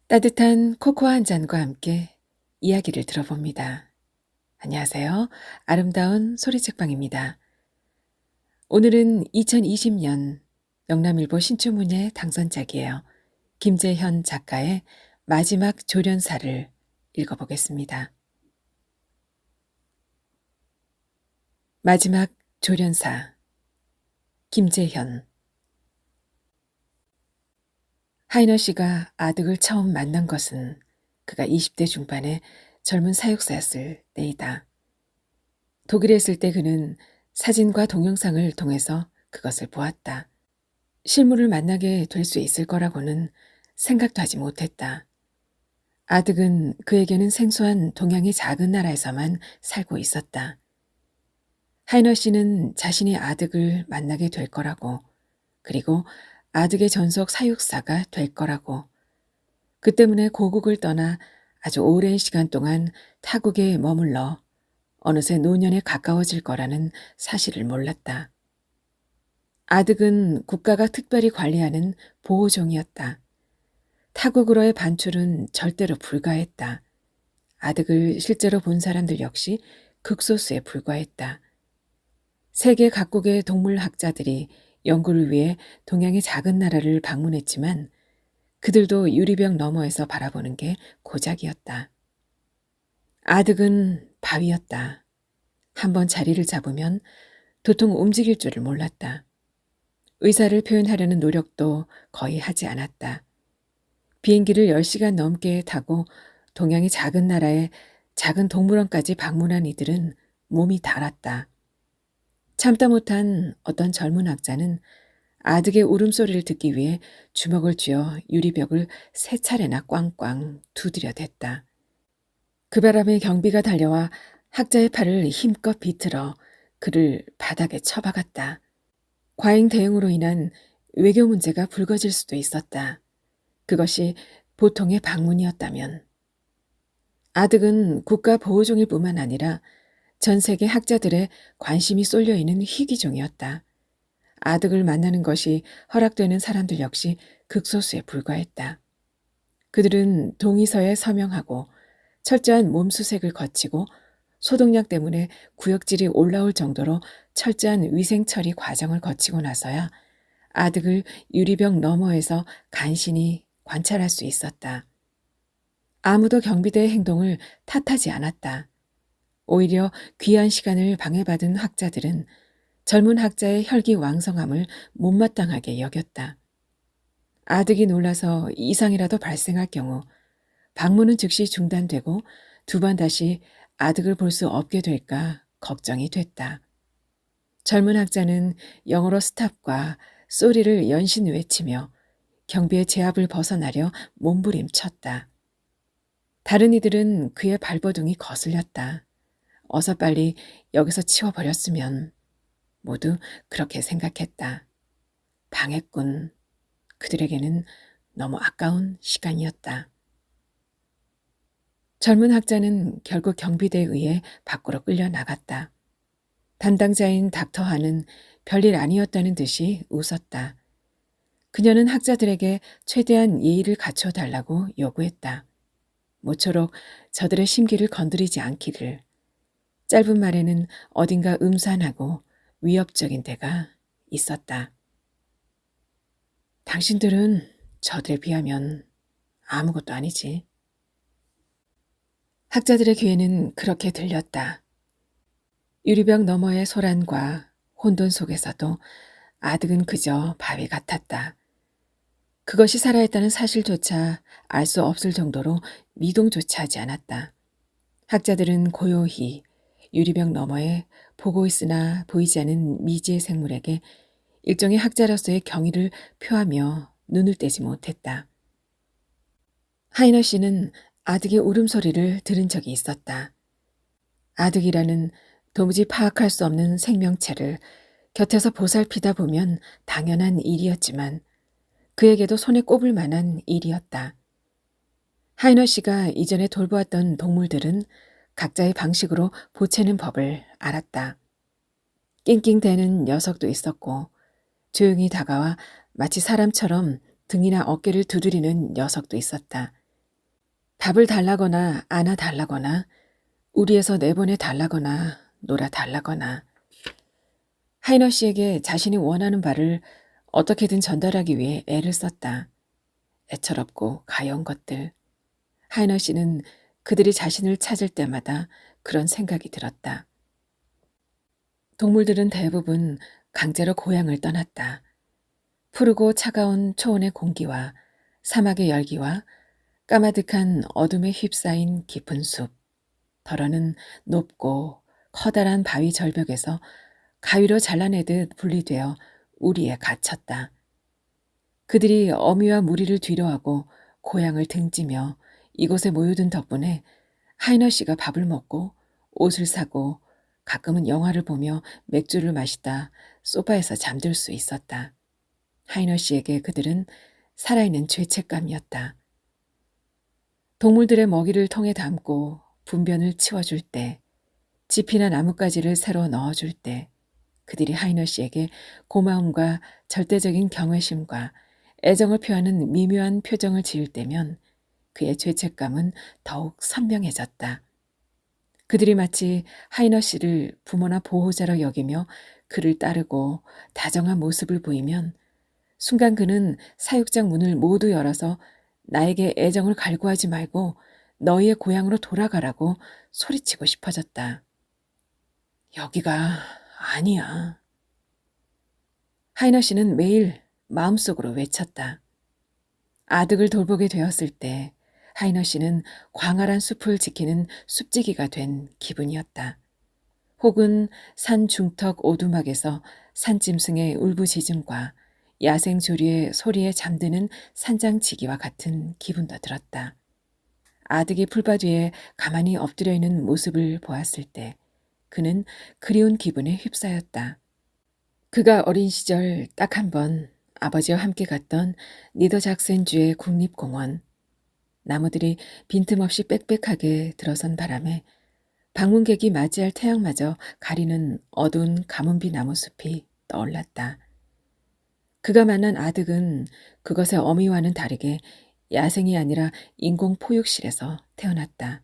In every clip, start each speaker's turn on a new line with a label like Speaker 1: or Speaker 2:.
Speaker 1: 따뜻한 코코아 한 잔과 함께 이야기를 들어봅니다. 안녕하세요. 아름다운 소리책방입니다. 오늘은 2020년 영남일보 신춘문예 당선작이에요. 김재현 작가의 마지막 조련사를 읽어보겠습니다. 마지막 조련사 김재현. 하이너 씨가 아득을 처음 만난 것은 그가 20대 중반의 젊은 사육사였을 때이다. 독일에 있을 때 그는 사진과 동영상을 통해서 그것을 보았다. 실물을 만나게 될 수 있을 거라고는 생각도 하지 못했다. 아득은 그에게는 생소한 동양의 작은 나라에서만 살고 있었다. 하이너 씨는 자신이 아득을 만나게 될 거라고, 그리고 아득의 전속 사육사가 될 거라고, 그 때문에 고국을 떠나 아주 오랜 시간 동안 타국에 머물러 어느새 노년에 가까워질 거라는 사실을 몰랐다. 아득은 국가가 특별히 관리하는 보호종이었다. 타국으로의 반출은 절대로 불가했다. 아득을 실제로 본 사람들 역시 극소수에 불과했다. 세계 각국의 동물학자들이 연구를 위해 동양의 작은 나라를 방문했지만 그들도 유리병 너머에서 바라보는 게 고작이었다. 아득은 바위였다. 한번 자리를 잡으면 도통 움직일 줄을 몰랐다. 의사를 표현하려는 노력도 거의 하지 않았다. 비행기를 10시간 넘게 타고 동양의 작은 나라의 작은 동물원까지 방문한 이들은 몸이 달았다. 참다 못한 어떤 젊은 학자는 아득의 울음소리를 듣기 위해 주먹을 쥐어 유리벽을 3차례나 꽝꽝 두드려 댔다. 그 바람에 경비가 달려와 학자의 팔을 힘껏 비틀어 그를 바닥에 쳐박았다. 과잉 대응으로 인한 외교 문제가 불거질 수도 있었다. 그것이 보통의 방문이었다면. 아득은 국가 보호종일 뿐만 아니라 전 세계 학자들의 관심이 쏠려 있는 희귀종이었다. 아득을 만나는 것이 허락되는 사람들 역시 극소수에 불과했다. 그들은 동의서에 서명하고 철저한 몸수색을 거치고 소독약 때문에 구역질이 올라올 정도로 철저한 위생 처리 과정을 거치고 나서야 아득을 유리병 너머에서 간신히 관찰할 수 있었다. 아무도 경비대의 행동을 탓하지 않았다. 오히려 귀한 시간을 방해받은 학자들은 젊은 학자의 혈기왕성함을 못마땅하게 여겼다. 아득이 놀라서 이상이라도 발생할 경우 방문은 즉시 중단되고 2번 다시 아득을 볼 수 없게 될까 걱정이 됐다. 젊은 학자는 영어로 스탑과 쏘리를 연신 외치며 경비의 제압을 벗어나려 몸부림쳤다. 다른 이들은 그의 발버둥이 거슬렸다. 어서 빨리 여기서 치워버렸으면. 모두 그렇게 생각했다. 방해꾼. 그들에게는 너무 아까운 시간이었다. 젊은 학자는 결국 경비대에 의해 밖으로 끌려 나갔다. 담당자인 닥터 하는 별일 아니었다는 듯이 웃었다. 그녀는 학자들에게 최대한 예의를 갖춰달라고 요구했다. 모쪼록 저들의 심기를 건드리지 않기를. 짧은 말에는 어딘가 음산하고 위협적인 데가 있었다. 당신들은 저들에 비하면 아무것도 아니지. 학자들의 귀에는 그렇게 들렸다. 유리병 너머의 소란과 혼돈 속에서도 아득은 그저 바위 같았다. 그것이 살아있다는 사실조차 알 수 없을 정도로 미동조차 하지 않았다. 학자들은 고요히 유리병 너머에 보고 있으나 보이지 않은 미지의 생물에게 일종의 학자로서의 경의를 표하며 눈을 떼지 못했다. 하이너 씨는 아득의 울음소리를 들은 적이 있었다. 아득이라는 도무지 파악할 수 없는 생명체를 곁에서 보살피다 보면 당연한 일이었지만 그에게도 손에 꼽을 만한 일이었다. 하이너 씨가 이전에 돌보았던 동물들은 각자의 방식으로 보채는 법을 알았다. 낑낑대는 녀석도 있었고 조용히 다가와 마치 사람처럼 등이나 어깨를 두드리는 녀석도 있었다. 밥을 달라거나 안아 달라거나 우리에서 내보내 달라거나 놀아 달라거나 하이너 씨에게 자신이 원하는 바를 어떻게든 전달하기 위해 애를 썼다. 애처롭고 가여운 것들. 하이너 씨는 그들이 자신을 찾을 때마다 그런 생각이 들었다. 동물들은 대부분 강제로 고향을 떠났다. 푸르고 차가운 초원의 공기와 사막의 열기와 까마득한 어둠에 휩싸인 깊은 숲, 덜어는 높고 커다란 바위 절벽에서 가위로 잘라내듯 분리되어 우리에 갇혔다. 그들이 어미와 무리를 뒤로하고 고향을 등지며 이곳에 모여든 덕분에 하이너 씨가 밥을 먹고 옷을 사고 가끔은 영화를 보며 맥주를 마시다 소파에서 잠들 수 있었다. 하이너 씨에게 그들은 살아있는 죄책감이었다. 동물들의 먹이를 통에 담고 분변을 치워줄 때, 짚이나 나뭇가지를 새로 넣어줄 때, 그들이 하이너 씨에게 고마움과 절대적인 경외심과 애정을 표하는 미묘한 표정을 지을 때면 그의 죄책감은 더욱 선명해졌다. 그들이 마치 하이너 씨를 부모나 보호자로 여기며 그를 따르고 다정한 모습을 보이면 순간 그는 사육장 문을 모두 열어서 나에게 애정을 갈구하지 말고 너희의 고향으로 돌아가라고 소리치고 싶어졌다. 여기가 아니야. 하이너 씨는 매일 마음속으로 외쳤다. 아득을 돌보게 되었을 때 하이너 씨는 광활한 숲을 지키는 숲지기가 된 기분이었다. 혹은 산 중턱 오두막에서 산짐승의 울부짖음과 야생조류의 소리에 잠드는 산장치기와 같은 기분도 들었다. 아득이 풀밭 위에 가만히 엎드려 있는 모습을 보았을 때 그는 그리운 기분에 휩싸였다. 그가 어린 시절 딱 한 번 아버지와 함께 갔던 니더작센주의 국립공원. 나무들이 빈틈없이 빽빽하게 들어선 바람에 방문객이 맞이할 태양마저 가리는 어두운 가문비 나무숲이 떠올랐다. 그가 만난 아득은 그것의 어미와는 다르게 야생이 아니라 인공 포육실에서 태어났다.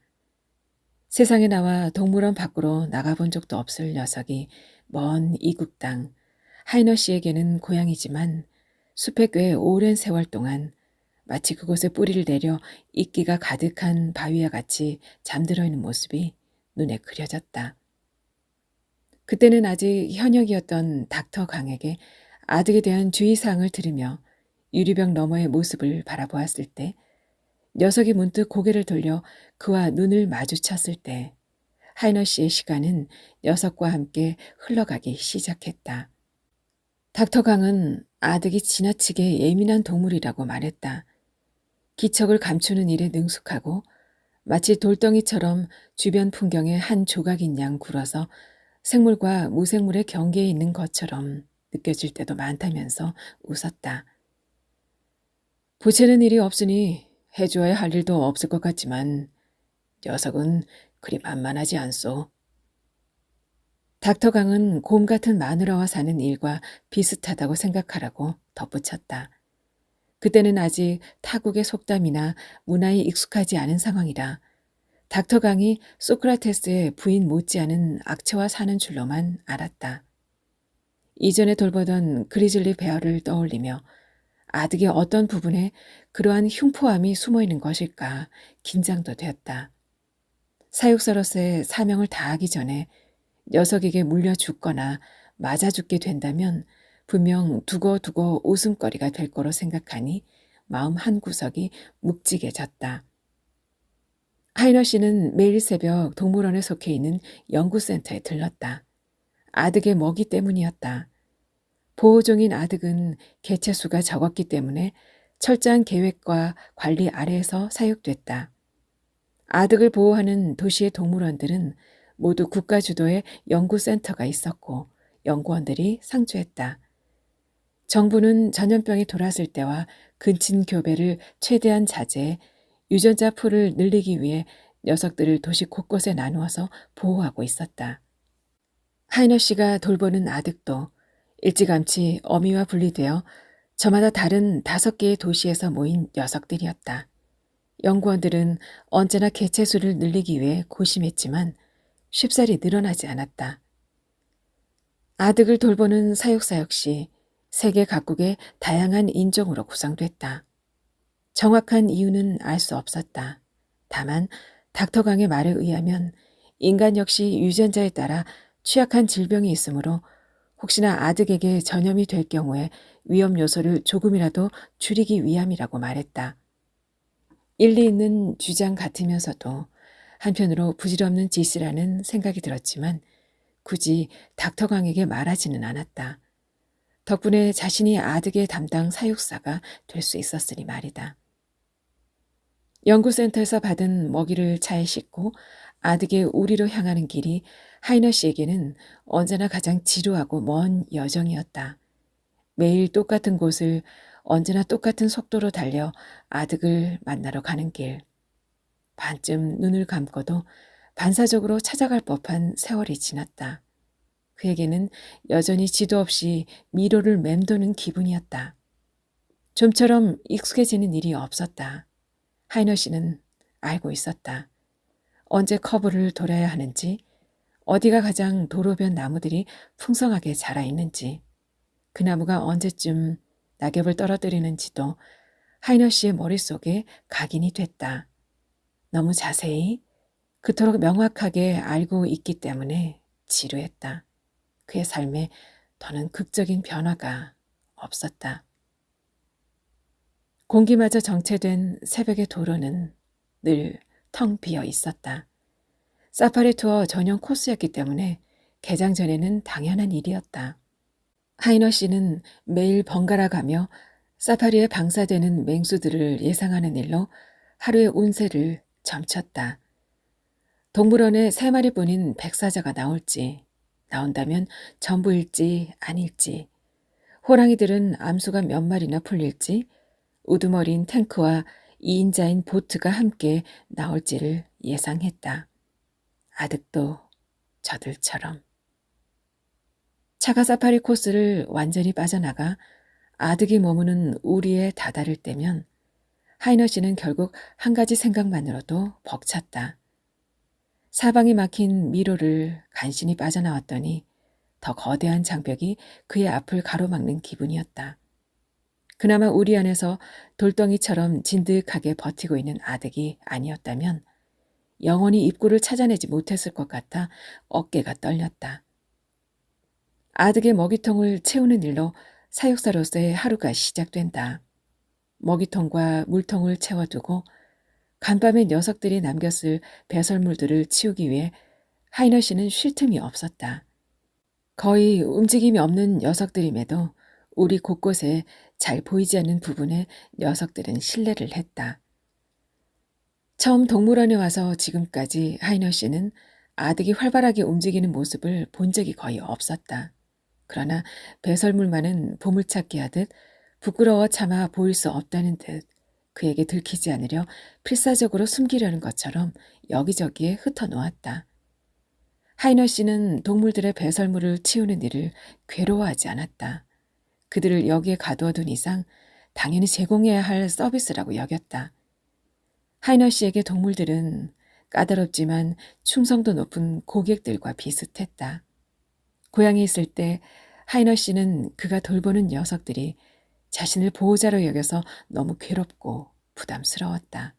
Speaker 1: 세상에 나와 동물원 밖으로 나가본 적도 없을 녀석이 먼 이국 땅, 하이너 씨에게는 고향이지만 숲에 꽤 오랜 세월 동안 마치 그곳에 뿌리를 내려 이끼가 가득한 바위와 같이 잠들어 있는 모습이 눈에 그려졌다. 그때는 아직 현역이었던 닥터 강에게 아득에 대한 주의사항을 들으며 유리병 너머의 모습을 바라보았을 때 녀석이 문득 고개를 돌려 그와 눈을 마주쳤을 때 하이너 씨의 시간은 녀석과 함께 흘러가기 시작했다. 닥터 강은 아득이 지나치게 예민한 동물이라고 말했다. 기척을 감추는 일에 능숙하고 마치 돌덩이처럼 주변 풍경의 한 조각인 양 굴어서 생물과 무생물의 경계에 있는 것처럼 느껴질 때도 많다면서 웃었다. 보채는 일이 없으니 해주어야 할 일도 없을 것 같지만 녀석은 그리 만만하지 않소. 닥터 강은 곰 같은 마누라와 사는 일과 비슷하다고 생각하라고 덧붙였다. 그때는 아직 타국의 속담이나 문화에 익숙하지 않은 상황이라 닥터 강이 소크라테스의 부인 못지않은 악체와 사는 줄로만 알았다. 이전에 돌보던 그리즐리 베어를 떠올리며 아득의 어떤 부분에 그러한 흉포함이 숨어있는 것일까 긴장도 되었다. 사육사로서의 사명을 다하기 전에 녀석에게 물려 죽거나 맞아 죽게 된다면 분명 두고두고 웃음거리가 될 거로 생각하니 마음 한구석이 묵직해졌다. 하이너 씨는 매일 새벽 동물원에 속해 있는 연구센터에 들렀다. 아득의 먹이 때문이었다. 보호종인 아득은 개체수가 적었기 때문에 철저한 계획과 관리 아래에서 사육됐다. 아득을 보호하는 도시의 동물원들은 모두 국가 주도의 연구센터가 있었고 연구원들이 상주했다. 정부는 전염병이 돌았을 때와 근친 교배를 최대한 자제해 유전자 풀을 늘리기 위해 녀석들을 도시 곳곳에 나누어서 보호하고 있었다. 하이너 씨가 돌보는 아득도 일찌감치 어미와 분리되어 저마다 다른 5개의 도시에서 모인 녀석들이었다. 연구원들은 언제나 개체수를 늘리기 위해 고심했지만 쉽사리 늘어나지 않았다. 아득을 돌보는 사육사 역시 세계 각국의 다양한 인종으로 구성됐다. 정확한 이유는 알 수 없었다. 다만 닥터 강의 말에 의하면 인간 역시 유전자에 따라 취약한 질병이 있으므로 혹시나 아득에게 전염이 될 경우에 위험 요소를 조금이라도 줄이기 위함이라고 말했다. 일리 있는 주장 같으면서도 한편으로 부질없는 짓이라는 생각이 들었지만 굳이 닥터 강에게 말하지는 않았다. 덕분에 자신이 아득의 담당 사육사가 될 수 있었으니 말이다. 연구센터에서 받은 먹이를 차에 싣고 아득의 우리로 향하는 길이 하이너 씨에게는 언제나 가장 지루하고 먼 여정이었다. 매일 똑같은 곳을 언제나 똑같은 속도로 달려 아득을 만나러 가는 길. 반쯤 눈을 감고도 반사적으로 찾아갈 법한 세월이 지났다. 그에게는 여전히 지도 없이 미로를 맴도는 기분이었다. 좀처럼 익숙해지는 일이 없었다. 하이너 씨는 알고 있었다. 언제 커브를 돌아야 하는지, 어디가 가장 도로변 나무들이 풍성하게 자라 있는지, 그 나무가 언제쯤 낙엽을 떨어뜨리는지도 하이너 씨의 머릿속에 각인이 됐다. 너무 자세히, 그토록 명확하게 알고 있기 때문에 지루했다. 그의 삶에 더는 극적인 변화가 없었다. 공기마저 정체된 새벽의 도로는 늘 텅 비어 있었다. 사파리 투어 전용 코스였기 때문에 개장 전에는 당연한 일이었다. 하이너 씨는 매일 번갈아 가며 사파리에 방사되는 맹수들을 예상하는 일로 하루의 운세를 점쳤다. 동물원에 3마리뿐인 백사자가 나올지, 나온다면 전부일지 아닐지, 호랑이들은 암수가 몇 마리나 풀릴지, 우두머리인 탱크와 2인자인 보트가 함께 나올지를 예상했다. 아득도 저들처럼. 차가 사파리 코스를 완전히 빠져나가 아득이 머무는 우리에 다다를 때면 하이너 씨는 결국 한 가지 생각만으로도 벅찼다. 사방이 막힌 미로를 간신히 빠져나왔더니 더 거대한 장벽이 그의 앞을 가로막는 기분이었다. 그나마 우리 안에서 돌덩이처럼 진득하게 버티고 있는 아득이 아니었다면 영원히 입구를 찾아내지 못했을 것 같아 어깨가 떨렸다. 아득의 먹이통을 채우는 일로 사육사로서의 하루가 시작된다. 먹이통과 물통을 채워두고 간밤에 녀석들이 남겼을 배설물들을 치우기 위해 하이너 씨는 쉴 틈이 없었다. 거의 움직임이 없는 녀석들임에도 우리 곳곳에 잘 보이지 않는 부분에 녀석들은 실내를 했다. 처음 동물원에 와서 지금까지 하이너 씨는 아득이 활발하게 움직이는 모습을 본 적이 거의 없었다. 그러나 배설물만은 보물찾기 하듯 부끄러워 차마 보일 수 없다는 듯 그에게 들키지 않으려 필사적으로 숨기려는 것처럼 여기저기에 흩어놓았다. 하이너 씨는 동물들의 배설물을 치우는 일을 괴로워하지 않았다. 그들을 여기에 가두어둔 이상 당연히 제공해야 할 서비스라고 여겼다. 하이너 씨에게 동물들은 까다롭지만 충성도 높은 고객들과 비슷했다. 고향에 있을 때 하이너 씨는 그가 돌보는 녀석들이 자신을 보호자로 여겨서 너무 괴롭고 부담스러웠다.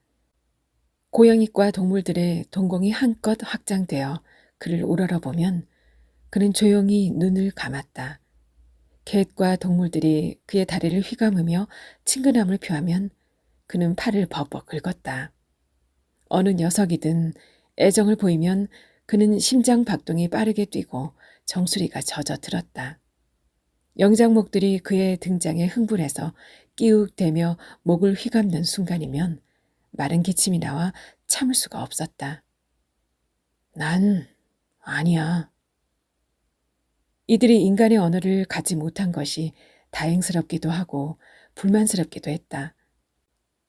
Speaker 1: 고양이과 동물들의 동공이 한껏 확장되어 그를 우러러보면 그는 조용히 눈을 감았다. 갯과 동물들이 그의 다리를 휘감으며 친근함을 표하면 그는 팔을 벅벅 긁었다. 어느 녀석이든 애정을 보이면 그는 심장 박동이 빠르게 뛰고 정수리가 젖어들었다. 영장목들이 그의 등장에 흥분해서 끼욱대며 목을 휘감는 순간이면 마른 기침이 나와 참을 수가 없었다. 난 아니야. 이들이 인간의 언어를 갖지 못한 것이 다행스럽기도 하고 불만스럽기도 했다.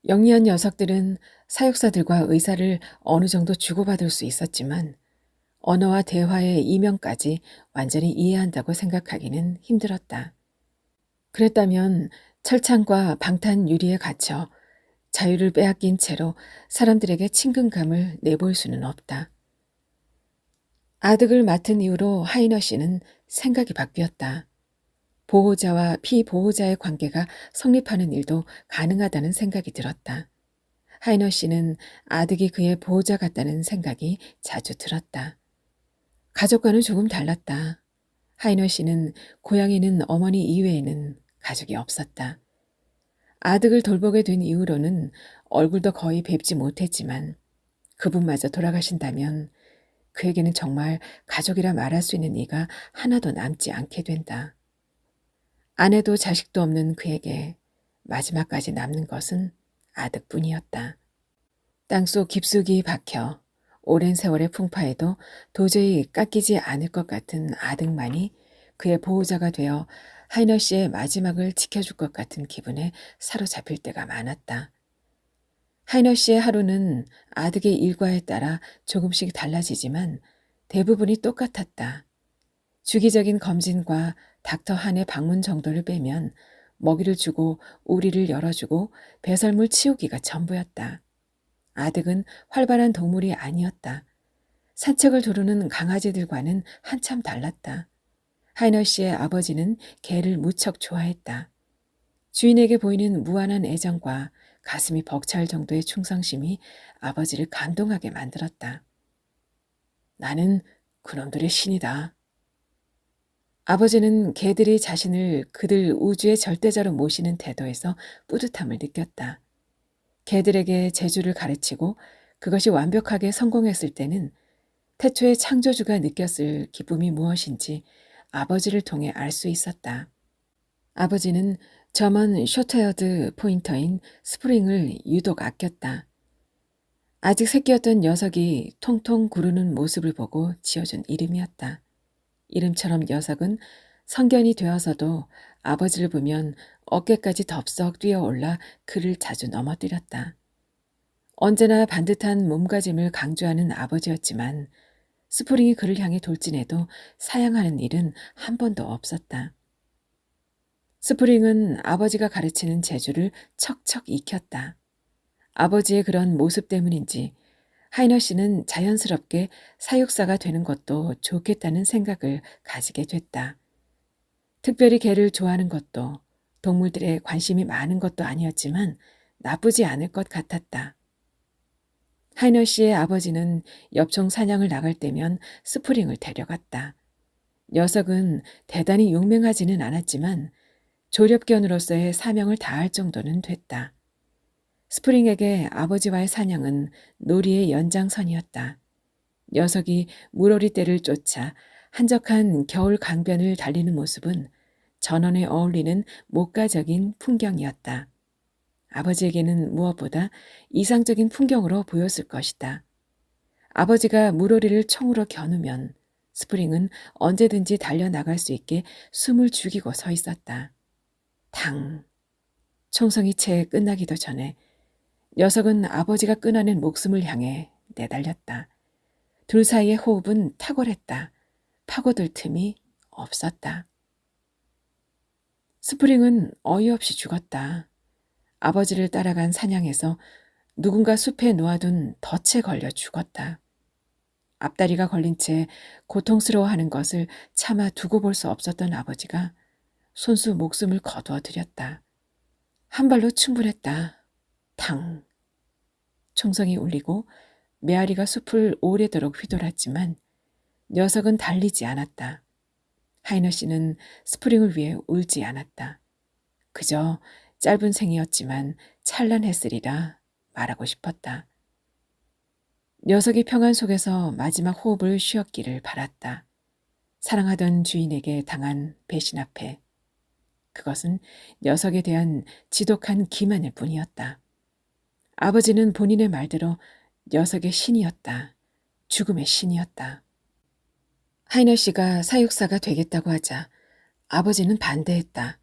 Speaker 1: 영리한 녀석들은 사육사들과 의사를 어느 정도 주고받을 수 있었지만 언어와 대화의 이면까지 완전히 이해한다고 생각하기는 힘들었다. 그랬다면 철창과 방탄 유리에 갇혀 자유를 빼앗긴 채로 사람들에게 친근감을 내보일 수는 없다. 아득을 맡은 이후로 하이너 씨는 생각이 바뀌었다. 보호자와 피보호자의 관계가 성립하는 일도 가능하다는 생각이 들었다. 하이너 씨는 아득이 그의 보호자 같다는 생각이 자주 들었다. 가족과는 조금 달랐다. 하이너 씨는 고향에는 어머니 이외에는 가족이 없었다. 아득을 돌보게 된 이후로는 얼굴도 거의 뵙지 못했지만 그분마저 돌아가신다면 그에게는 정말 가족이라 말할 수 있는 이가 하나도 남지 않게 된다. 아내도 자식도 없는 그에게 마지막까지 남는 것은 아득뿐이었다. 땅속 깊숙이 박혀 오랜 세월의 풍파에도 도저히 깎이지 않을 것 같은 아득만이 그의 보호자가 되어 하이너 씨의 마지막을 지켜줄 것 같은 기분에 사로잡힐 때가 많았다. 하이너 씨의 하루는 아득의 일과에 따라 조금씩 달라지지만 대부분이 똑같았다. 주기적인 검진과 닥터 한의 방문 정도를 빼면 먹이를 주고 우리를 열어주고 배설물 치우기가 전부였다. 아득은 활발한 동물이 아니었다. 산책을 두르는 강아지들과는 한참 달랐다. 하이너 씨의 아버지는 개를 무척 좋아했다. 주인에게 보이는 무한한 애정과 가슴이 벅찰 정도의 충성심이 아버지를 감동하게 만들었다. 나는 그놈들의 신이다. 아버지는 개들이 자신을 그들 우주의 절대자로 모시는 태도에서 뿌듯함을 느꼈다. 개들에게 재주를 가르치고 그것이 완벽하게 성공했을 때는 태초의 창조주가 느꼈을 기쁨이 무엇인지 아버지를 통해 알 수 있었다. 아버지는 저먼 쇼터헤어드 포인터인 스프링을 유독 아꼈다. 아직 새끼였던 녀석이 통통 구르는 모습을 보고 지어준 이름이었다. 이름처럼 녀석은 성견이 되어서도 아버지를 보면 어깨까지 덥석 뛰어올라 그를 자주 넘어뜨렸다. 언제나 반듯한 몸가짐을 강조하는 아버지였지만 스프링이 그를 향해 돌진해도 사양하는 일은 한 번도 없었다. 스프링은 아버지가 가르치는 재주를 척척 익혔다. 아버지의 그런 모습 때문인지 하이너 씨는 자연스럽게 사육사가 되는 것도 좋겠다는 생각을 가지게 됐다. 특별히 개를 좋아하는 것도 동물들에 관심이 많은 것도 아니었지만 나쁘지 않을 것 같았다. 하이너 씨의 아버지는 엽총 사냥을 나갈 때면 스프링을 데려갔다. 녀석은 대단히 용맹하지는 않았지만 조렵견으로서의 사명을 다할 정도는 됐다. 스프링에게 아버지와의 사냥은 놀이의 연장선이었다. 녀석이 물오리떼를 쫓아 한적한 겨울 강변을 달리는 모습은 전원에 어울리는 목가적인 풍경이었다. 아버지에게는 무엇보다 이상적인 풍경으로 보였을 것이다. 아버지가 물오리를 총으로 겨누면 스프링은 언제든지 달려나갈 수 있게 숨을 죽이고 서 있었다. 당! 총성이 채 끝나기도 전에 녀석은 아버지가 끊어낸 목숨을 향해 내달렸다. 둘 사이의 호흡은 탁월했다. 파고들 틈이 없었다. 스프링은 어이없이 죽었다. 아버지를 따라간 사냥에서 누군가 숲에 놓아둔 덫에 걸려 죽었다. 앞다리가 걸린 채 고통스러워하는 것을 차마 두고 볼 수 없었던 아버지가 손수 목숨을 거두어 들였다. 한 발로 충분했다. 탕! 총성이 울리고 메아리가 숲을 오래도록 휘돌았지만 녀석은 달리지 않았다. 하이너 씨는 스프링을 위해 울지 않았다. 그저 짧은 생이었지만 찬란했으리라 말하고 싶었다. 녀석이 평안 속에서 마지막 호흡을 쉬었기를 바랐다. 사랑하던 주인에게 당한 배신 앞에 그것은 녀석에 대한 지독한 기만일 뿐이었다. 아버지는 본인의 말대로 녀석의 신이었다. 죽음의 신이었다. 하이너 씨가 사육사가 되겠다고 하자 아버지는 반대했다.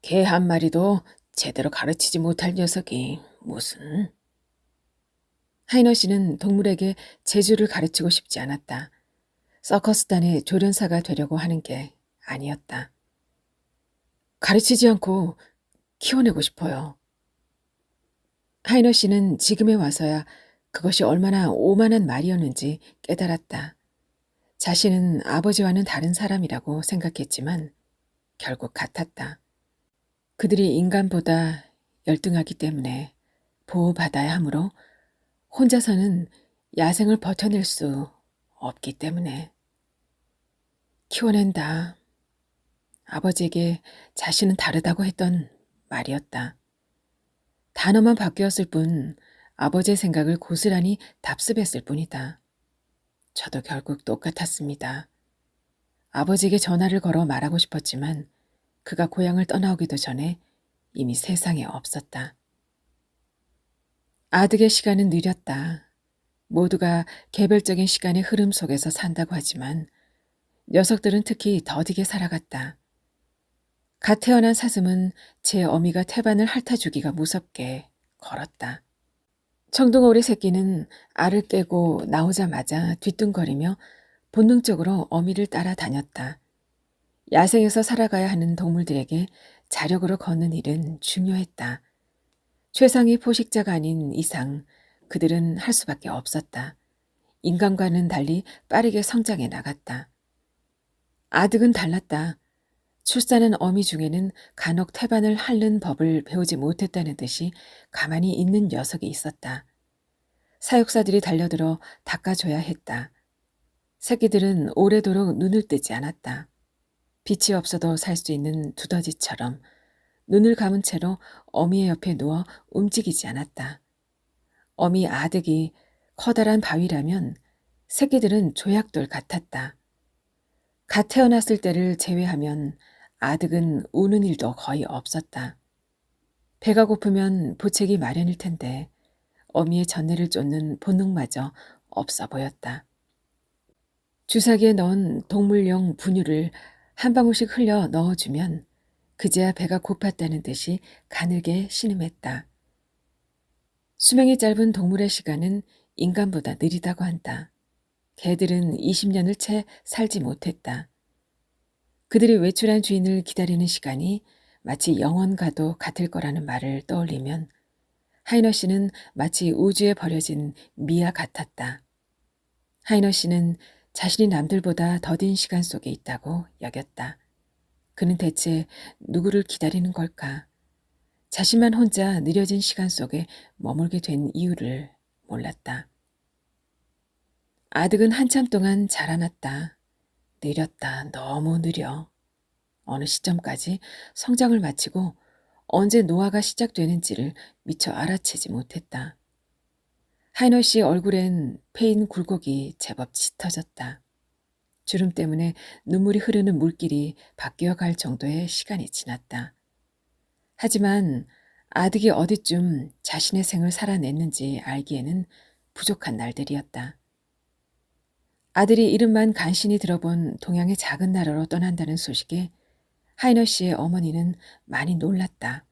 Speaker 1: 개 한 마리도 제대로 가르치지 못할 녀석이 무슨... 하이너 씨는 동물에게 재주를 가르치고 싶지 않았다. 서커스단의 조련사가 되려고 하는 게 아니었다. 가르치지 않고 키워내고 싶어요. 하이너 씨는 지금에 와서야 그것이 얼마나 오만한 말이었는지 깨달았다. 자신은 아버지와는 다른 사람이라고 생각했지만 결국 같았다. 그들이 인간보다 열등하기 때문에 보호받아야 하므로 혼자서는 야생을 버텨낼 수 없기 때문에 키워낸다. 아버지에게 자신은 다르다고 했던 말이었다. 단어만 바뀌었을 뿐 아버지의 생각을 고스란히 답습했을 뿐이다. 저도 결국 똑같았습니다. 아버지에게 전화를 걸어 말하고 싶었지만 그가 고향을 떠나오기도 전에 이미 세상에 없었다. 아득의 시간은 느렸다. 모두가 개별적인 시간의 흐름 속에서 산다고 하지만 녀석들은 특히 더디게 살아갔다. 갓 태어난 사슴은 제 어미가 태반을 핥아주기가 무섭게 걸었다. 청둥오리 새끼는 알을 깨고 나오자마자 뒤뚱거리며 본능적으로 어미를 따라다녔다. 야생에서 살아가야 하는 동물들에게 자력으로 걷는 일은 중요했다. 최상위 포식자가 아닌 이상 그들은 할 수밖에 없었다. 인간과는 달리 빠르게 성장해 나갔다. 아득은 달랐다. 출산한 어미 중에는 간혹 태반을 핥는 법을 배우지 못했다는 듯이 가만히 있는 녀석이 있었다. 사육사들이 달려들어 닦아줘야 했다. 새끼들은 오래도록 눈을 뜨지 않았다. 빛이 없어도 살 수 있는 두더지처럼 눈을 감은 채로 어미의 옆에 누워 움직이지 않았다. 어미 아득이 커다란 바위라면 새끼들은 조약돌 같았다. 갓 태어났을 때를 제외하면 아득은 우는 일도 거의 없었다. 배가 고프면 보채기 마련일 텐데 어미의 전내를 쫓는 본능마저 없어 보였다. 주사기에 넣은 동물용 분유를 한 방울씩 흘려 넣어주면 그제야 배가 고팠다는 듯이 가늘게 신음했다. 수명이 짧은 동물의 시간은 인간보다 느리다고 한다. 개들은 20년을 채 살지 못했다. 그들이 외출한 주인을 기다리는 시간이 마치 영원과도 같을 거라는 말을 떠올리면 하이너 씨는 마치 우주에 버려진 미아 같았다. 하이너 씨는 자신이 남들보다 더딘 시간 속에 있다고 여겼다. 그는 대체 누구를 기다리는 걸까? 자신만 혼자 느려진 시간 속에 머물게 된 이유를 몰랐다. 아득은 한참 동안 자라났다. 느렸다. 너무 느려. 어느 시점까지 성장을 마치고 언제 노화가 시작되는지를 미처 알아채지 못했다. 하이너 씨 얼굴엔 패인 굴곡이 제법 짙어졌다. 주름 때문에 눈물이 흐르는 물길이 바뀌어 갈 정도의 시간이 지났다. 하지만 아득이 어디쯤 자신의 생을 살아냈는지 알기에는 부족한 날들이었다. 아들이 이름만 간신히 들어본 동양의 작은 나라로 떠난다는 소식에 하이너 씨의 어머니는 많이 놀랐다.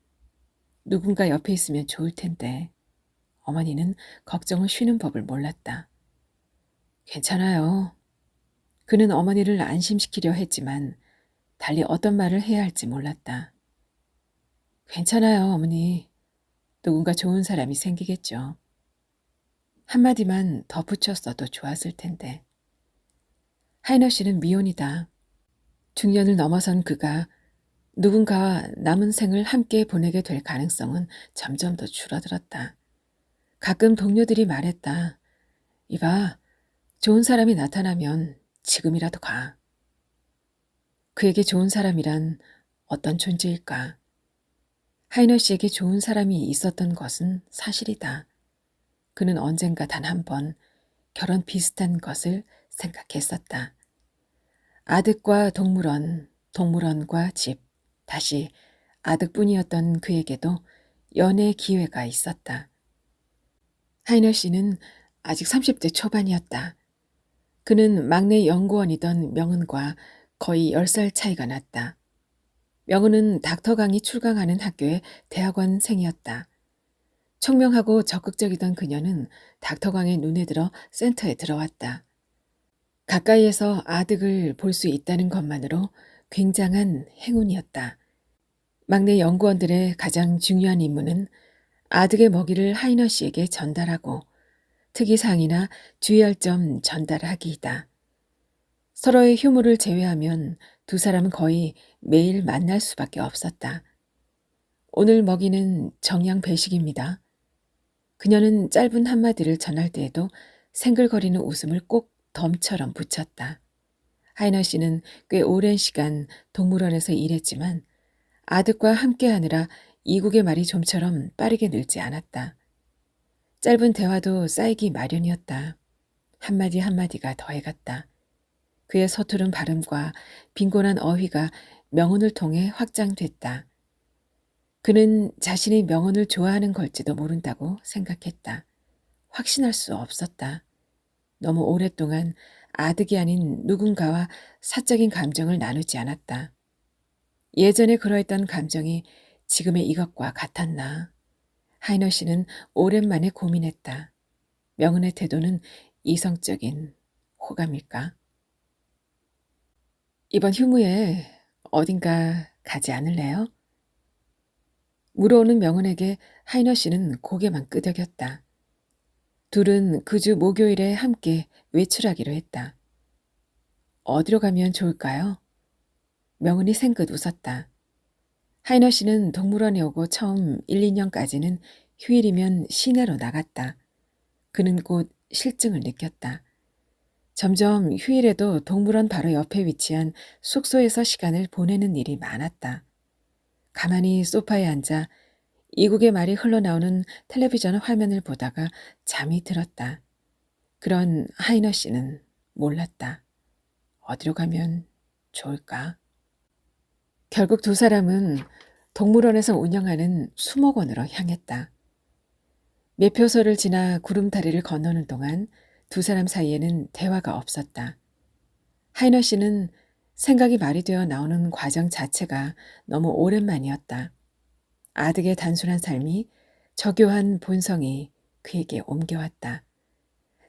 Speaker 1: 누군가 옆에 있으면 좋을 텐데 어머니는 걱정을 쉬는 법을 몰랐다. 괜찮아요. 그는 어머니를 안심시키려 했지만 달리 어떤 말을 해야 할지 몰랐다. 괜찮아요, 어머니. 누군가 좋은 사람이 생기겠죠. 한마디만 덧붙였어도 좋았을 텐데. 하이너 씨는 미혼이다. 중년을 넘어선 그가 누군가와 남은 생을 함께 보내게 될 가능성은 점점 더 줄어들었다. 가끔 동료들이 말했다. 이봐, 좋은 사람이 나타나면 지금이라도 가. 그에게 좋은 사람이란 어떤 존재일까? 하이너 씨에게 좋은 사람이 있었던 것은 사실이다. 그는 언젠가 단 한 번 결혼 비슷한 것을 생각했었다. 아득과 동물원, 동물원과 집, 다시 아득뿐이었던 그에게도 연애의 기회가 있었다. 하이너 씨는 아직 30대 초반이었다. 그는 막내 연구원이던 명은과 거의 10살 차이가 났다. 명은은 닥터강이 출강하는 학교의 대학원생이었다. 총명하고 적극적이던 그녀는 닥터강의 눈에 들어 센터에 들어왔다. 가까이에서 아득을 볼 수 있다는 것만으로 굉장한 행운이었다. 막내 연구원들의 가장 중요한 임무는 아득의 먹이를 하이너 씨에게 전달하고 특이사항이나 주의할 점 전달하기이다. 서로의 휴무를 제외하면 두 사람은 거의 매일 만날 수밖에 없었다. 오늘 먹이는 정량 배식입니다. 그녀는 짧은 한마디를 전할 때에도 생글거리는 웃음을 꼭 덤처럼 붙였다. 하이너 씨는 꽤 오랜 시간 동물원에서 일했지만 아득과 함께하느라 이국의 말이 좀처럼 빠르게 늘지 않았다. 짧은 대화도 쌓이기 마련이었다. 한마디 한마디가 더해갔다. 그의 서투른 발음과 빈곤한 어휘가 명언을 통해 확장됐다. 그는 자신이 명언을 좋아하는 걸지도 모른다고 생각했다. 확신할 수 없었다. 너무 오랫동안 아득이 아닌 누군가와 사적인 감정을 나누지 않았다. 예전에 그러했던 감정이 지금의 이것과 같았나. 하이너 씨는 오랜만에 고민했다. 명은의 태도는 이성적인 호감일까? 이번 휴무에 어딘가 가지 않을래요? 물어오는 명은에게 하이너 씨는 고개만 끄덕였다. 둘은 그 주 목요일에 함께 외출하기로 했다. 어디로 가면 좋을까요? 명은이 생긋 웃었다. 하이너 씨는 동물원에 오고 처음 1, 2년까지는 휴일이면 시내로 나갔다. 그는 곧 실증을 느꼈다. 점점 휴일에도 동물원 바로 옆에 위치한 숙소에서 시간을 보내는 일이 많았다. 가만히 소파에 앉아 이국의 말이 흘러나오는 텔레비전 화면을 보다가 잠이 들었다. 그런 하이너 씨는 몰랐다. 어디로 가면 좋을까? 결국 두 사람은 동물원에서 운영하는 수목원으로 향했다. 매표소를 지나 구름다리를 건너는 동안 두 사람 사이에는 대화가 없었다. 하이너 씨는 생각이 말이 되어 나오는 과정 자체가 너무 오랜만이었다. 아득의 단순한 삶이 저교한 본성이 그에게 옮겨왔다.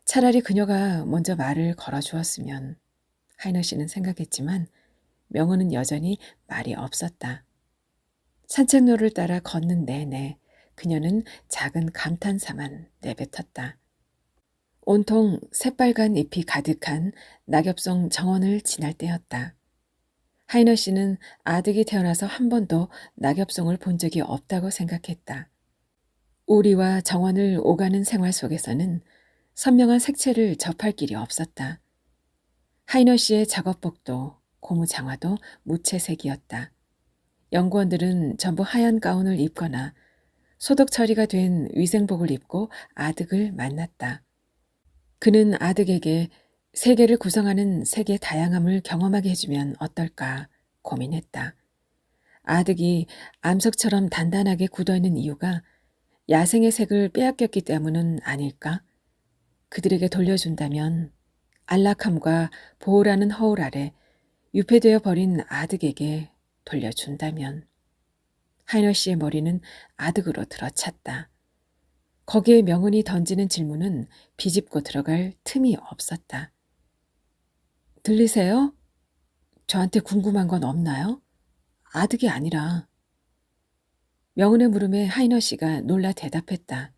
Speaker 1: 차라리 그녀가 먼저 말을 걸어주었으면 하이너 씨는 생각했지만 명은은 여전히 말이 없었다. 산책로를 따라 걷는 내내 그녀는 작은 감탄사만 내뱉었다. 온통 새빨간 잎이 가득한 낙엽송 정원을 지날 때였다. 하이너 씨는 아득이 태어나서 한 번도 낙엽송을 본 적이 없다고 생각했다. 우리와 정원을 오가는 생활 속에서는 선명한 색채를 접할 길이 없었다. 하이너 씨의 작업복도 고무 장화도 무채색이었다. 연구원들은 전부 하얀 가운을 입거나 소독 처리가 된 위생복을 입고 아득을 만났다. 그는 아득에게 세계를 구성하는 색의 다양함을 경험하게 해주면 어떨까 고민했다. 아득이 암석처럼 단단하게 굳어있는 이유가 야생의 색을 빼앗겼기 때문은 아닐까? 그들에게 돌려준다면 안락함과 보호라는 허울 아래 유폐되어 버린 아득에게 돌려준다면. 하이너 씨의 머리는 아득으로 들어찼다. 거기에 명은이 던지는 질문은 비집고 들어갈 틈이 없었다. 들리세요? 저한테 궁금한 건 없나요? 아득이 아니라. 명은의 물음에 하이너 씨가 놀라 대답했다.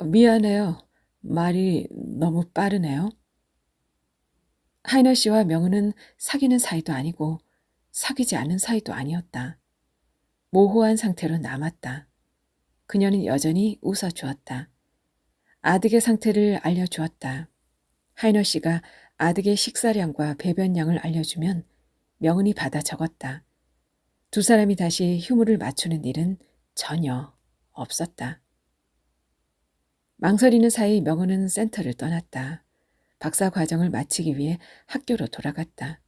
Speaker 1: 미안해요. 말이 너무 빠르네요. 하이너 씨와 명은은 사귀는 사이도 아니고 사귀지 않는 사이도 아니었다. 모호한 상태로 남았다. 그녀는 여전히 웃어주었다. 아득의 상태를 알려주었다. 하이너 씨가 아득의 식사량과 배변량을 알려주면 명은이 받아 적었다. 두 사람이 다시 휴무를 맞추는 일은 전혀 없었다. 망설이는 사이 명은은 센터를 떠났다. 박사 과정을 마치기 위해 학교로 돌아갔다.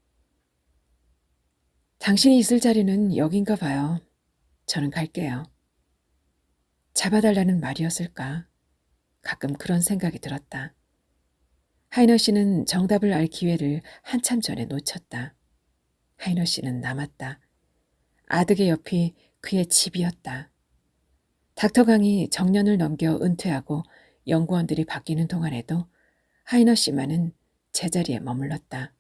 Speaker 1: 당신이 있을 자리는 여긴가 봐요. 저는 갈게요. 잡아달라는 말이었을까? 가끔 그런 생각이 들었다. 하이너 씨는 정답을 알 기회를 한참 전에 놓쳤다. 하이너 씨는 남았다. 아득의 옆이 그의 집이었다. 닥터 강이 정년을 넘겨 은퇴하고 연구원들이 바뀌는 동안에도 하이너 씨만은 제자리에 머물렀다.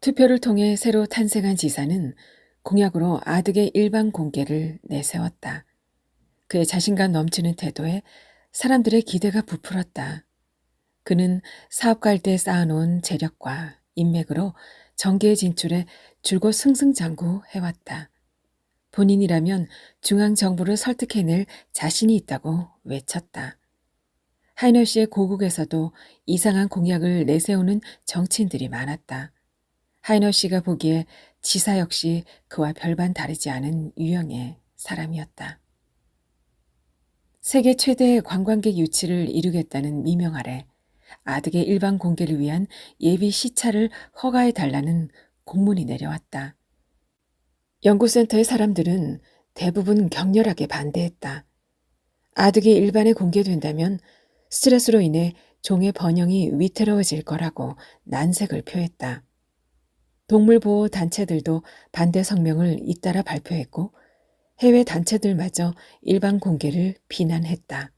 Speaker 1: 투표를 통해 새로 탄생한 지사는 공약으로 아득의 일반 공개를 내세웠다. 그의 자신감 넘치는 태도에 사람들의 기대가 부풀었다. 그는 사업가일 때 쌓아놓은 재력과 인맥으로 정계에 진출해 줄곧 승승장구해왔다. 본인이라면 중앙정부를 설득해낼 자신이 있다고 외쳤다. 하이너 씨의 고국에서도 이상한 공약을 내세우는 정치인들이 많았다. 하이너 씨가 보기에 지사 역시 그와 별반 다르지 않은 유형의 사람이었다. 세계 최대의 관광객 유치를 이루겠다는 미명 아래 아득의 일반 공개를 위한 예비 시차를 허가해달라는 공문이 내려왔다. 연구센터의 사람들은 대부분 격렬하게 반대했다. 아득이 일반에 공개된다면 스트레스로 인해 종의 번영이 위태로워질 거라고 난색을 표했다. 동물보호 단체들도 반대 성명을 잇따라 발표했고 해외 단체들마저 일반 공개를 비난했다.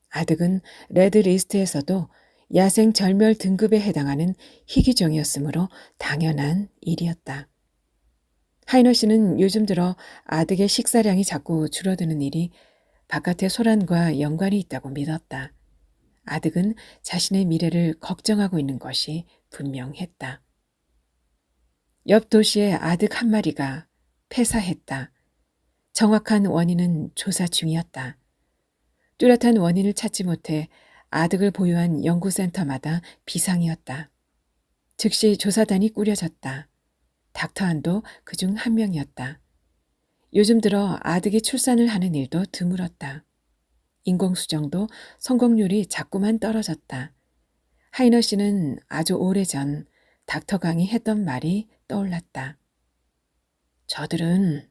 Speaker 1: 아득은 레드리스트에서도 야생 절멸 등급에 해당하는 희귀종이었으므로 당연한 일이었다. 하이너 씨는 요즘 들어 아득의 식사량이 자꾸 줄어드는 일이 바깥의 소란과 연관이 있다고 믿었다. 아득은 자신의 미래를 걱정하고 있는 것이 분명했다. 옆 도시의 아득 한 마리가 폐사했다. 정확한 원인은 조사 중이었다. 뚜렷한 원인을 찾지 못해 아득을 보유한 연구센터마다 비상이었다. 즉시 조사단이 꾸려졌다. 닥터 한도 그중 한 명이었다. 요즘 들어 아득이 출산을 하는 일도 드물었다. 인공수정도 성공률이 자꾸만 떨어졌다. 하이너 씨는 아주 오래전 닥터 강이 했던 말이 떠올랐다. 저들은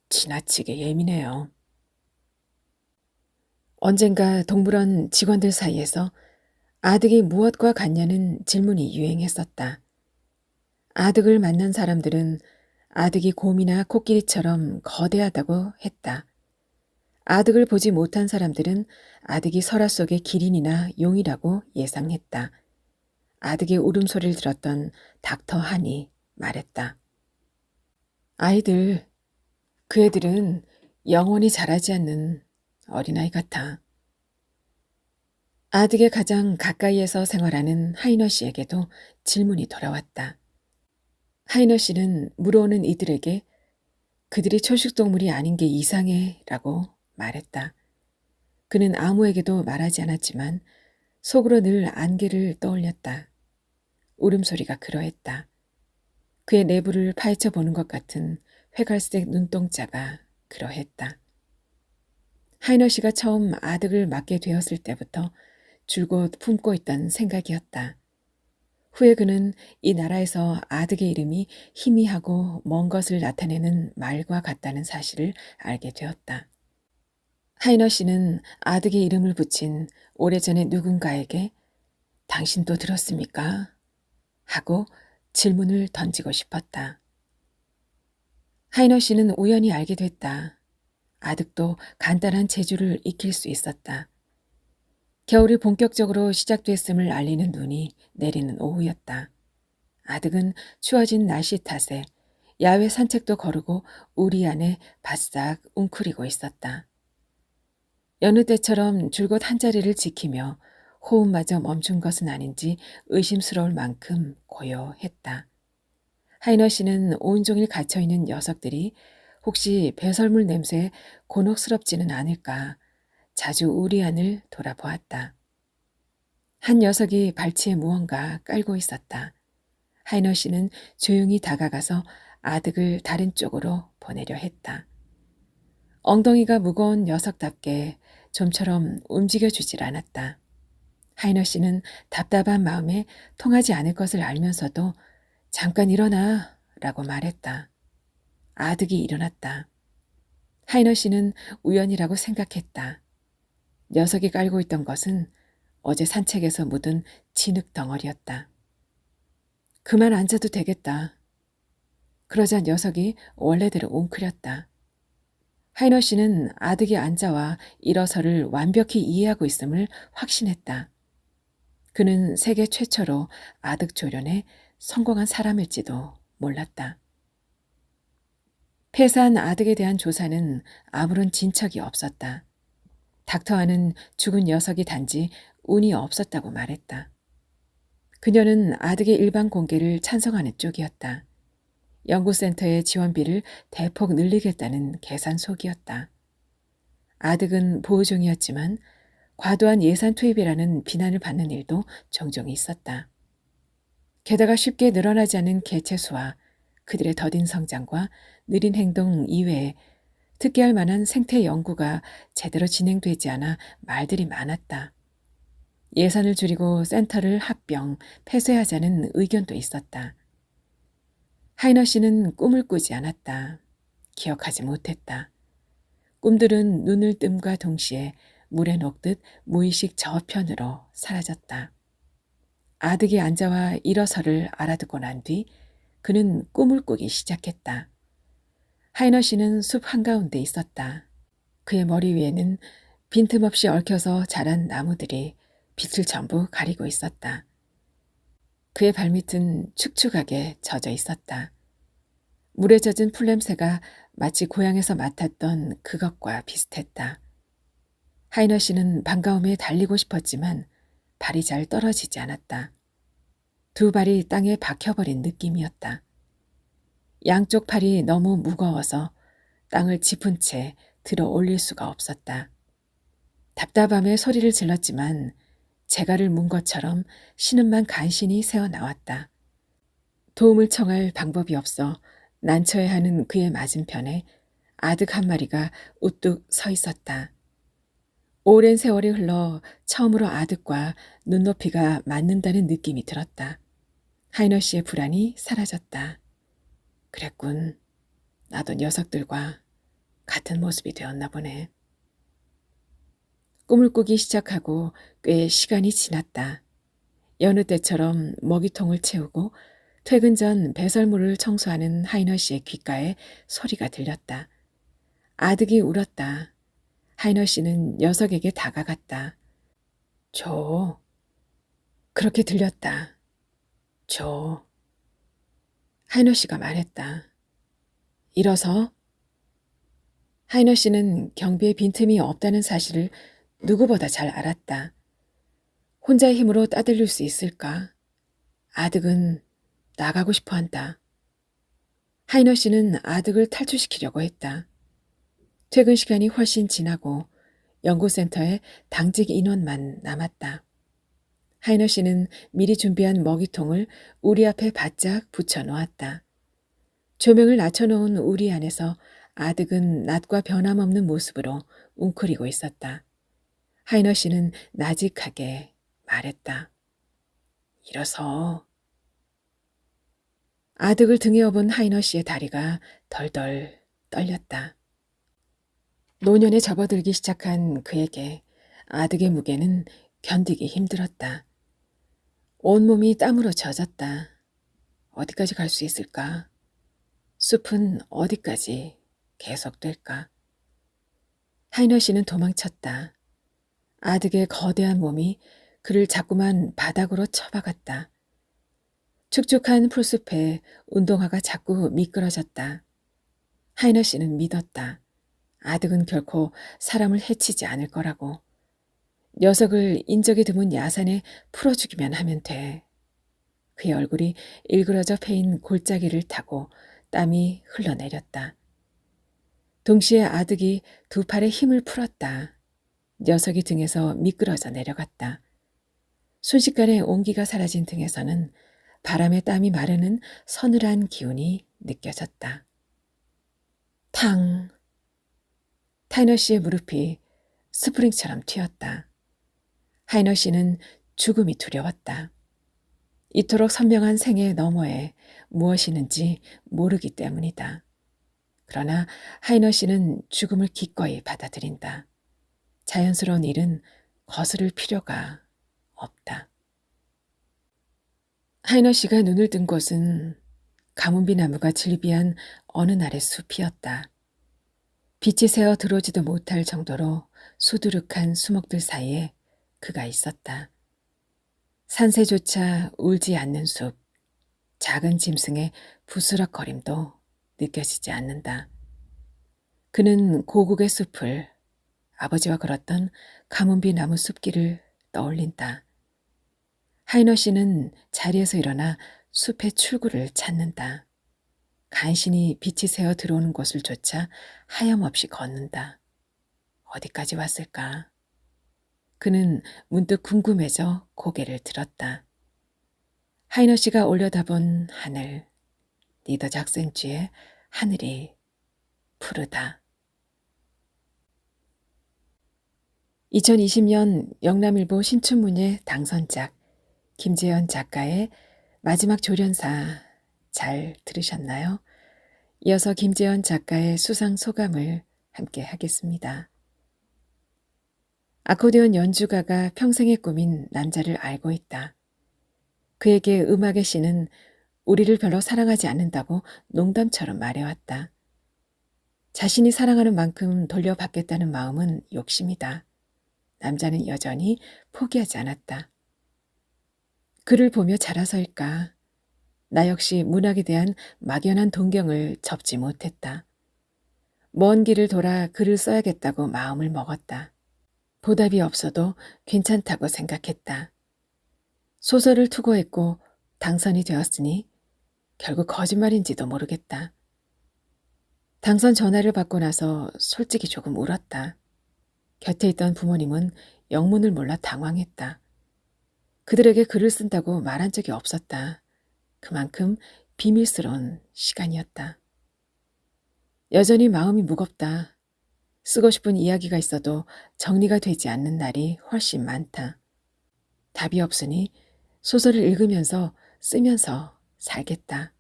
Speaker 1: 지나치게 예민해요. 언젠가 동물원 직원들 사이에서 아득이 무엇과 같냐는 질문이 유행했었다. 아득을 만난 사람들은 아득이 곰이나 코끼리처럼 거대하다고 했다. 아득을 보지 못한 사람들은 아득이 설화 속의 기린이나 용이라고 예상했다. 아득의 울음소리를 들었던 닥터 한이 말했다. 아이들, 그 애들은 영원히 자라지 않는 어린아이 같아. 아득의 가장 가까이에서 생활하는 하이너 씨에게도 질문이 돌아왔다. 하이너 씨는 물어오는 이들에게 그들이 초식동물이 아닌 게 이상해 라고 말했다. 그는 아무에게도 말하지 않았지만 속으로 늘 안개를 떠올렸다. 울음소리가 그러했다. 그의 내부를 파헤쳐 보는 것 같은 회갈색 눈동자가 그러했다. 하이너 씨가 처음 아득을 맡게 되었을 때부터 줄곧 품고 있던 생각이었다. 후에 그는 이 나라에서 아득의 이름이 희미하고 먼 것을 나타내는 말과 같다는 사실을 알게 되었다. 하이너 씨는 아득의 이름을 붙인 오래전에 누군가에게 당신도 들었습니까? 하고 질문을 던지고 싶었다. 하이너 씨는 우연히 알게 됐다. 아득도 간단한 재주를 익힐 수 있었다. 겨울이 본격적으로 시작됐음을 알리는 눈이 내리는 오후였다. 아득은 추워진 날씨 탓에 야외 산책도 거르고 우리 안에 바싹 웅크리고 있었다. 여느 때처럼 줄곧 한자리를 지키며 호흡마저 멈춘 것은 아닌지 의심스러울 만큼 고요했다. 하이너 씨는 온종일 갇혀있는 녀석들이 혹시 배설물 냄새에 곤혹스럽지는 않을까 자주 우리 안을 돌아보았다. 한 녀석이 발치에 무언가 깔고 있었다. 하이너 씨는 조용히 다가가서 아득을 다른 쪽으로 보내려 했다. 엉덩이가 무거운 녀석답게 좀처럼 움직여주질 않았다. 하이너 씨는 답답한 마음에 통하지 않을 것을 알면서도 잠깐 일어나 라고 말했다. 아득이 일어났다. 하이너 씨는 우연이라고 생각했다. 녀석이 깔고 있던 것은 어제 산책에서 묻은 진흙 덩어리였다. 그만 앉아도 되겠다. 그러자 녀석이 원래대로 웅크렸다. 하이너 씨는 아득이 앉아와 일어서를 완벽히 이해하고 있음을 확신했다. 그는 세계 최초로 아득 조련에 성공한 사람일지도 몰랐다. 폐사한 아득에 대한 조사는 아무런 진척이 없었다. 닥터와는 죽은 녀석이 단지 운이 없었다고 말했다. 그녀는 아득의 일반 공개를 찬성하는 쪽이었다. 연구센터의 지원비를 대폭 늘리겠다는 계산 속이었다. 아득은 보호종이었지만 과도한 예산 투입이라는 비난을 받는 일도 종종 있었다. 게다가 쉽게 늘어나지 않는 개체수와 그들의 더딘 성장과 느린 행동 이외에 특기할 만한 생태 연구가 제대로 진행되지 않아 말들이 많았다. 예산을 줄이고 센터를 합병, 폐쇄하자는 의견도 있었다. 하이너 씨는 꿈을 꾸지 않았다. 기억하지 못했다. 꿈들은 눈을 뜸과 동시에 물에 녹듯 무의식 저편으로 사라졌다. 아득이 앉아와 일어서를 알아듣고 난 뒤 그는 꿈을 꾸기 시작했다. 하이너 씨는 숲 한가운데 있었다. 그의 머리 위에는 빈틈없이 얽혀서 자란 나무들이 빛을 전부 가리고 있었다. 그의 발밑은 축축하게 젖어 있었다. 물에 젖은 풀냄새가 마치 고향에서 맡았던 그것과 비슷했다. 하이너 씨는 반가움에 달리고 싶었지만 발이 잘 떨어지지 않았다. 두 발이 땅에 박혀버린 느낌이었다. 양쪽 팔이 너무 무거워서 땅을 짚은 채 들어 올릴 수가 없었다. 답답함에 소리를 질렀지만 재갈을 문 것처럼 신음만 간신히 새어나왔다. 도움을 청할 방법이 없어 난처해하는 그의 맞은편에 아득 한 마리가 우뚝 서 있었다. 오랜 세월이 흘러 처음으로 아득과 눈높이가 맞는다는 느낌이 들었다. 하이너 씨의 불안이 사라졌다. 그랬군. 나도 녀석들과 같은 모습이 되었나 보네. 꿈을 꾸기 시작하고 꽤 시간이 지났다. 여느 때처럼 먹이통을 채우고 퇴근 전 배설물을 청소하는 하이너 씨의 귓가에 소리가 들렸다. 아득이 울었다. 하이너 씨는 녀석에게 다가갔다. 줘. 그렇게 들렸다. 줘. 하이너 씨가 말했다. 일어서. 하이너 씨는 경비에 빈틈이 없다는 사실을 누구보다 잘 알았다. 혼자의 힘으로 따돌릴 수 있을까? 아득은 나가고 싶어 한다. 하이너 씨는 아득을 탈출시키려고 했다. 퇴근 시간이 훨씬 지나고 연구센터에 당직 인원만 남았다. 하이너 씨는 미리 준비한 먹이통을 우리 앞에 바짝 붙여 놓았다. 조명을 낮춰놓은 우리 안에서 아득은 낮과 변함없는 모습으로 웅크리고 있었다. 하이너 씨는 나직하게 말했다. 일어서. 아득을 등에 업은 하이너 씨의 다리가 덜덜 떨렸다. 노년에 접어들기 시작한 그에게 아득의 무게는 견디기 힘들었다. 온몸이 땀으로 젖었다. 어디까지 갈 수 있을까? 숲은 어디까지 계속될까? 하이너 씨는 도망쳤다. 아득의 거대한 몸이 그를 자꾸만 바닥으로 쳐박았다. 축축한 풀숲에 운동화가 자꾸 미끄러졌다. 하이너 씨는 믿었다. 아득은 결코 사람을 해치지 않을 거라고. 녀석을 인적이 드문 야산에 풀어주기만 하면 돼. 그의 얼굴이 일그러져 패인 골짜기를 타고 땀이 흘러내렸다. 동시에 아득이 두 팔에 힘을 풀었다. 녀석이 등에서 미끄러져 내려갔다. 순식간에 온기가 사라진 등에서는 바람에 땀이 마르는 서늘한 기운이 느껴졌다. 탕! 타이너 씨의 무릎이 스프링처럼 튀었다. 하이너 씨는 죽음이 두려웠다. 이토록 선명한 생의 너머에 무엇이 있는지 모르기 때문이다. 그러나 하이너 씨는 죽음을 기꺼이 받아들인다. 자연스러운 일은 거스를 필요가 없다. 하이너 씨가 눈을 뜬 곳은 가문비 나무가 질비한 어느 날의 숲이었다. 빛이 새어 들어오지도 못할 정도로 수두룩한 수목들 사이에 그가 있었다. 산새조차 울지 않는 숲, 작은 짐승의 부스럭거림도 느껴지지 않는다. 그는 고국의 숲을 아버지와 걸었던 가뭄비 나무 숲길을 떠올린다. 하이너 씨는 자리에서 일어나 숲의 출구를 찾는다. 간신히 빛이 새어 들어오는 곳을 쫓아 하염없이 걷는다. 어디까지 왔을까? 그는 문득 궁금해져 고개를 들었다. 하이너 씨가 올려다본 하늘, 리더 작센쥐의 하늘이 푸르다. 2020년 영남일보 신춘문예 당선작 김재현 작가의 마지막 조련사 잘 들으셨나요? 이어서 김재현 작가의 수상 소감을 함께 하겠습니다. 아코디언 연주가가 평생의 꿈인 남자를 알고 있다. 그에게 음악의 신은 우리를 별로 사랑하지 않는다고 농담처럼 말해왔다. 자신이 사랑하는 만큼 돌려받겠다는 마음은 욕심이다. 남자는 여전히 포기하지 않았다. 그를 보며 자라서일까? 나 역시 문학에 대한 막연한 동경을 접지 못했다. 먼 길을 돌아 글을 써야겠다고 마음을 먹었다. 보답이 없어도 괜찮다고 생각했다. 소설을 투고했고 당선이 되었으니 결국 거짓말인지도 모르겠다. 당선 전화를 받고 나서 솔직히 조금 울었다. 곁에 있던 부모님은 영문을 몰라 당황했다. 그들에게 글을 쓴다고 말한 적이 없었다. 그만큼 비밀스러운 시간이었다. 여전히 마음이 무겁다. 쓰고 싶은 이야기가 있어도 정리가 되지 않는 날이 훨씬 많다. 답이 없으니 소설을 읽으면서 쓰면서 살겠다.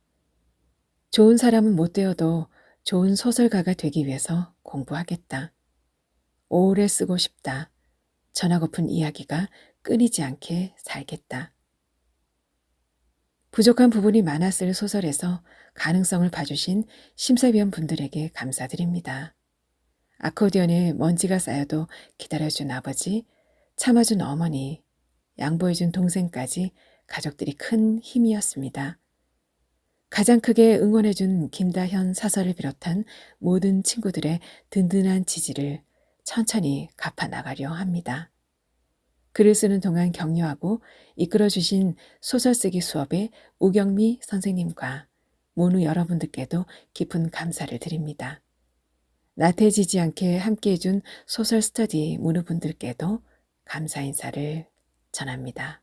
Speaker 1: 좋은 사람은 못 되어도 좋은 소설가가 되기 위해서 공부하겠다. 오래 쓰고 싶다. 전하고픈 이야기가 끊이지 않게 살겠다. 부족한 부분이 많았을 소설에서 가능성을 봐주신 심사위원 분들에게 감사드립니다. 아코디언에 먼지가 쌓여도 기다려준 아버지, 참아준 어머니, 양보해준 동생까지 가족들이 큰 힘이었습니다. 가장 크게 응원해준 김다현 사설을 비롯한 모든 친구들의 든든한 지지를 천천히 갚아나가려 합니다. 글을 쓰는 동안 격려하고 이끌어주신 소설쓰기 수업의 우경미 선생님과 모누 여러분들께도 깊은 감사를 드립니다. 나태해지지 않게 함께해준 소설 스터디 모누분들께도 감사 인사를 전합니다.